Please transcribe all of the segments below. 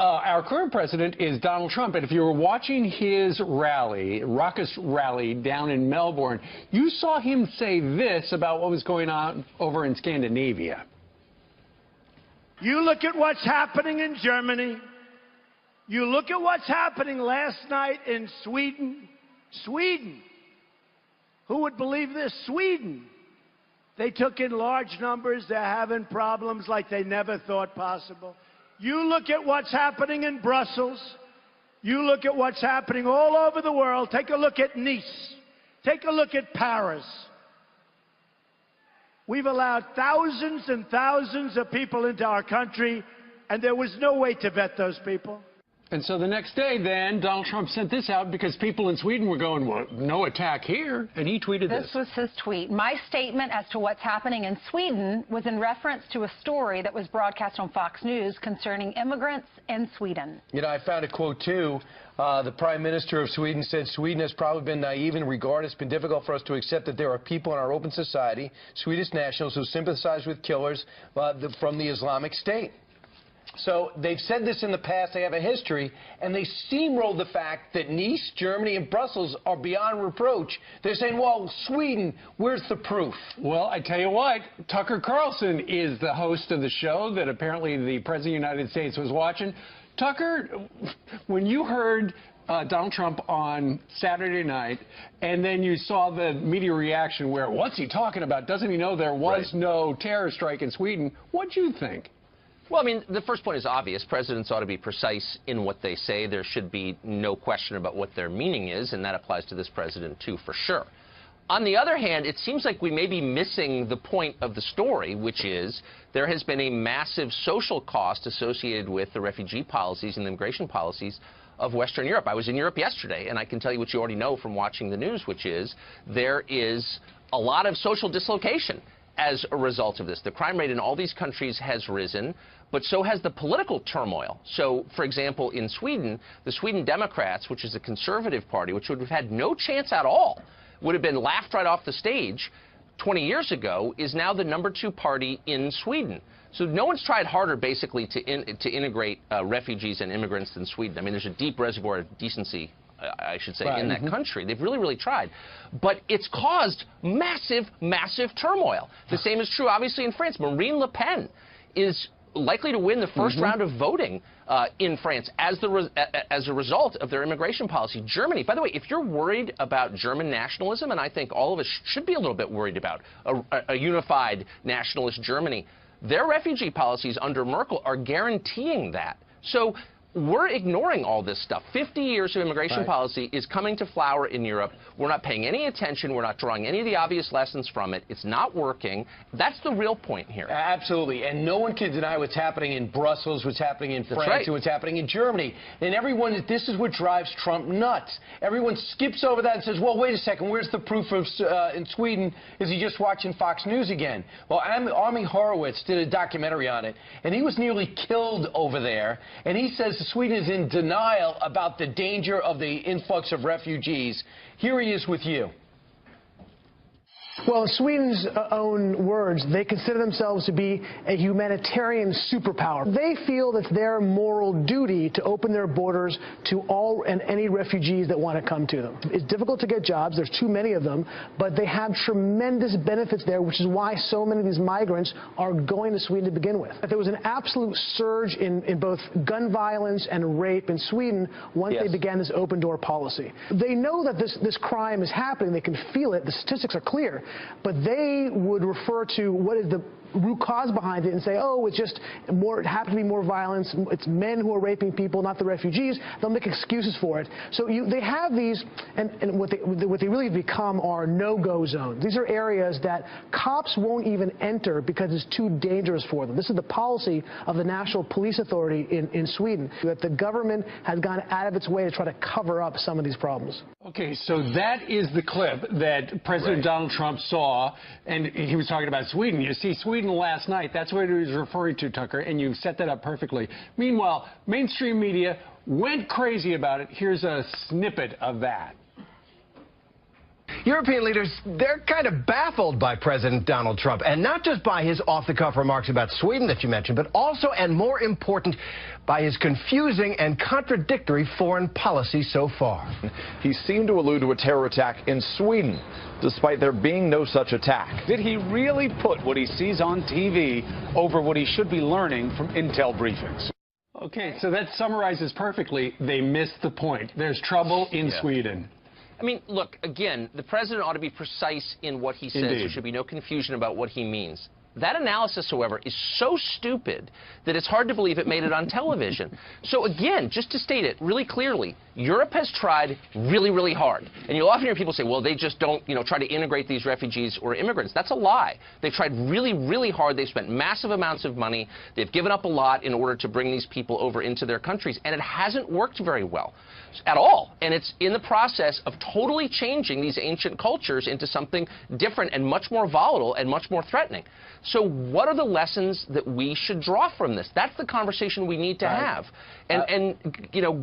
our current president is Donald Trump, and if you were watching his rally, raucous rally down in Melbourne, you saw him say this about what was going on over in Scandinavia. You look at what's happening in Germany. You look at what's happening last night in Sweden. Sweden. Who would believe this? Sweden. They took in large numbers. They're having problems like they never thought possible. You look at what's happening in Brussels. You look at what's happening all over the world. Take a look at Nice. Take a look at Paris. We've allowed thousands and thousands of people into our country, and there was no way to vet those people. And so the next day, then, Donald Trump sent this out because people in Sweden were going, well, no attack here. And he tweeted this. This was his tweet. My statement as to what's happening in Sweden was in reference to a story that was broadcast on Fox News concerning immigrants in Sweden. You know, I found a quote, too. The Prime Minister of Sweden said, Sweden has probably been naive in regard. It's been difficult for us to accept that there are people in our open society, Swedish nationals, who sympathize with killers from the Islamic State. So they've said this in the past, they have a history, and they steamrolled the fact that Nice, Germany, and Brussels are beyond reproach. They're saying, well, Sweden, where's the proof? Well, I tell you what, Tucker Carlson is the host of the show that apparently the President of the United States was watching. Tucker, when you heard Donald Trump on Saturday night, and then you saw the media reaction where, what's he talking about? Doesn't he know there was no terror strike in Sweden? What'd you think? Well, I mean, the first point is obvious. Presidents ought to be precise in what they say. There should be no question about what their meaning is, and that applies to this president, too, for sure. On the other hand, it seems like we may be missing the point of the story, which is there has been a massive social cost associated with the refugee policies and the immigration policies of Western Europe. I was in Europe yesterday, and I can tell you what you already know from watching the news, which is there is a lot of social dislocation as a result of this. The crime rate in all these countries has risen, but so has the political turmoil. So, for example, in Sweden, the Sweden Democrats, which is a conservative party, which would have had no chance at all, would have been laughed right off the stage 20 years ago, is now the #2 party in Sweden. So no one's tried harder, basically, to integrate refugees and immigrants than Sweden. I mean, there's a deep reservoir of decency, I should say, in that country. They've really, really tried. But it's caused massive, massive turmoil. The same is true, obviously, in France. Marine Le Pen is likely to win the first round of voting in France as a result of their immigration policy. Germany, by the way, if you're worried about German nationalism, and I think all of us should be a little bit worried about a unified nationalist Germany, their refugee policies under Merkel are guaranteeing that. So we're ignoring all this stuff. 50 years of immigration policy is coming to flower in Europe. We're not paying any attention. We're not drawing any of the obvious lessons from it. It's not working. That's the real point here. Absolutely. And no one can deny what's happening in Brussels, what's happening in France, and what's happening in Germany. And everyone, this is what drives Trump nuts. Everyone skips over that and says, well, wait a second, where's the proof of in Sweden? Is he just watching Fox News again? Well, Ami Horowitz did a documentary on it, and he was nearly killed over there. And he says Sweden is in denial about the danger of the influx of refugees. Here he is with you. Well, in Sweden's own words, they consider themselves to be a humanitarian superpower. They feel that it's their moral duty to open their borders to all and any refugees that want to come to them. It's difficult to get jobs. There's too many of them, but they have tremendous benefits there, which is why so many of these migrants are going to Sweden to begin with. There was an absolute surge in both gun violence and rape in Sweden once they began this open-door policy. They know that this crime is happening. They can feel it. The statistics are clear. But they would refer to what is the root cause behind it and say, oh, it's just more, it happened to be more violence. It's men who are raping people, not the refugees. They'll make excuses for it. So they have these, and what they really become are no-go zones. These are areas that cops won't even enter because it's too dangerous for them. This is the policy of the National Police Authority in Sweden, that the government has gone out of its way to try to cover up some of these problems. Okay, so that is the clip that President Donald Trump saw, and he was talking about Sweden. You see, Sweden last night, that's what he was referring to, Tucker, and you set that up perfectly. Meanwhile, mainstream media went crazy about it. Here's a snippet of that. European leaders, they're kind of baffled by President Donald Trump, and not just by his off-the-cuff remarks about Sweden that you mentioned, but also, and more important, by his confusing and contradictory foreign policy so far. He seemed to allude to a terror attack in Sweden, despite there being no such attack. Did he really put what he sees on TV over what he should be learning from intel briefings? Okay, so that summarizes perfectly. They missed the point. There's trouble in Sweden. I mean, look, again, the president ought to be precise in what he says. Indeed. There should be no confusion about what he means. That analysis, however, is so stupid that it's hard to believe it made it on television. So again, just to state it really clearly, Europe has tried really, really hard. And you'll often hear people say, well, they just don't, try to integrate these refugees or immigrants. That's a lie. They've tried really, really hard. They've spent massive amounts of money. They've given up a lot in order to bring these people over into their countries. And it hasn't worked very well at all. And it's in the process of totally changing these ancient cultures into something different and much more volatile and much more threatening. So what are the lessons that we should draw from this? That's the conversation we need to have. And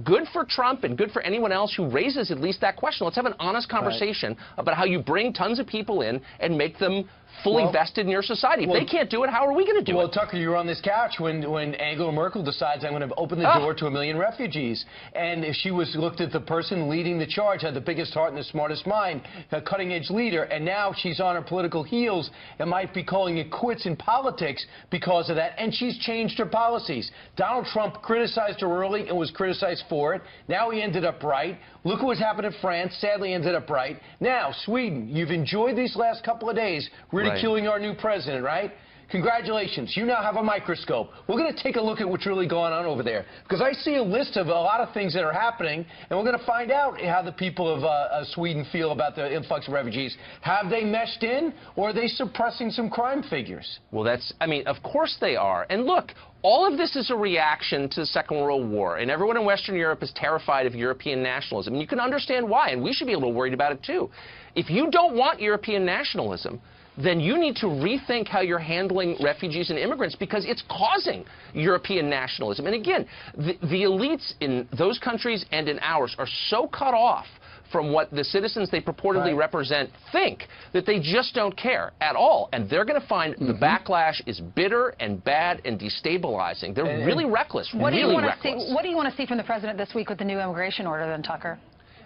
good for Trump and good for anyone else who raises at least that question. Let's have an honest conversation about how you bring tons of people in and make them fully vested in your society. If they can't do it, how are we going to do it? Well, Tucker, you were on this couch when Angela Merkel decides I'm going to open the door to 1 million refugees. And if she looked at the person leading the charge, had the biggest heart and the smartest mind, a cutting-edge leader, and now she's on her political heels and might be calling it quits in politics because of that, and she's changed her policies. Donald Trump criticized her early and was criticized for it. Now he ended up right. Look what's happened in France. Sadly ended up right. Now, Sweden, you've enjoyed these last couple of days ridiculing our new president, right? Congratulations. You now have a microscope. We're going to take a look at what's really going on over there, because I see a list of a lot of things that are happening, and we're going to find out how the people of Sweden feel about the influx of refugees. Have they meshed in, or are they suppressing some crime figures? Well, of course they are. And look, all of this is a reaction to the Second World War, and everyone in Western Europe is terrified of European nationalism. And you can understand why, and we should be a little worried about it, too. If you don't want European nationalism, then you need to rethink how you're handling refugees and immigrants, because it's causing European nationalism. And again, the elites in those countries and in ours are so cut off from what the citizens they purportedly represent think that they just don't care at all. And they're going to find the backlash is bitter and bad and destabilizing. They're really reckless, What really reckless. What do you want to see from the president this week with the new immigration order, then, Tucker?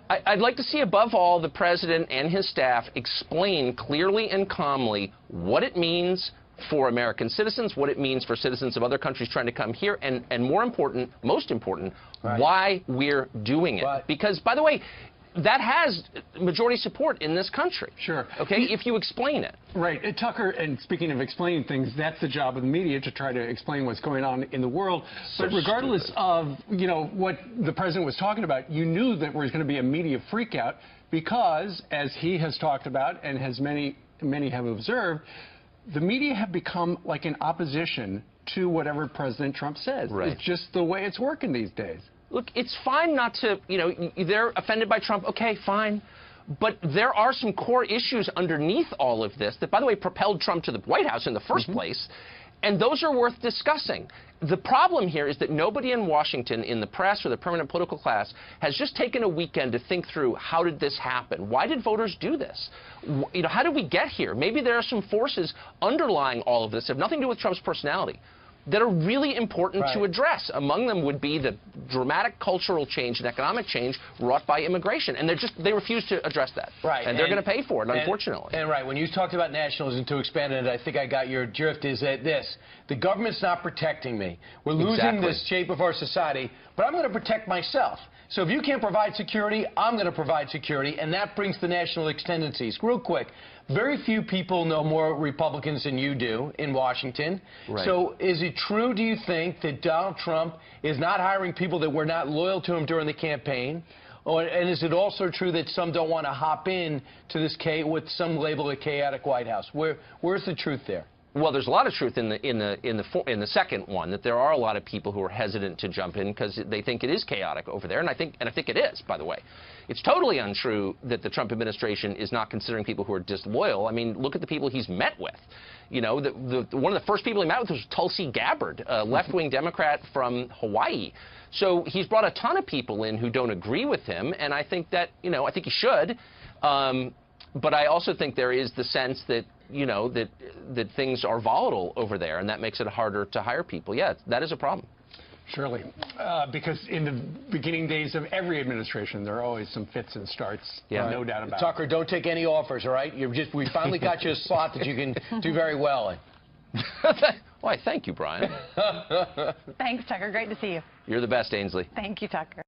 I'd like to see, above all, the president and his staff explain clearly and calmly what it means for American citizens, what it means for citizens of other countries trying to come here, and most important, why we're doing it. Because, by the way, that has majority support in this country. Sure. Okay, if you explain it. Right. Tucker, and speaking of explaining things, that's the job of the media, to try to explain what's going on in the world. But regardless of, what the president was talking about, you knew that there was going to be a media freakout because, as he has talked about and as many have observed, the media have become like an opposition to whatever President Trump says. It's just the way it's working these days. Look, it's fine not to, they're offended by Trump. Okay, fine. But there are some core issues underneath all of this that, by the way, propelled Trump to the White House in the first place. And those are worth discussing. The problem here is that nobody in Washington, in the press or the permanent political class, has just taken a weekend to think through, how did this happen? Why did voters do this? How did we get here? Maybe there are some forces underlying all of this that have nothing to do with Trump's personality that are really important to address. Among them would be the dramatic cultural change and economic change wrought by immigration. And they refuse to address that. And they're going to pay for it, unfortunately. And when you talked about nationalism, to expand on it, I think I got your drift, is that the government's not protecting me. We're losing the shape of our society, but I'm going to protect myself. So if you can't provide security, I'm going to provide security, and that brings the nationalist tendencies. Real quick, very few people know more Republicans than you do in Washington. So is it true, do you think, that Donald Trump is not hiring people that were not loyal to him during the campaign? And is it also true that some don't want to hop in to this what some label a chaotic White House? Where's the truth there? Well, there's a lot of truth in the second one, that there are a lot of people who are hesitant to jump in because they think it is chaotic over there, and I think it is, by the way. It's totally untrue that the Trump administration is not considering people who are disloyal. I mean, look at the people he's met with. One of the first people he met with was Tulsi Gabbard, a left-wing Democrat from Hawaii. So he's brought a ton of people in who don't agree with him, and I think that, I think he should. But I also think there is the sense that, you know, that things are volatile over there, and that makes it harder to hire people. Yeah, that is a problem. Surely, because in the beginning days of every administration, there are always some fits and starts. Yeah. No doubt about Tucker, don't take any offers, all right? We finally got you a slot that you can do very well in. Why, thank you, Brian. Thanks, Tucker. Great to see you. You're the best, Ainsley. Thank you, Tucker.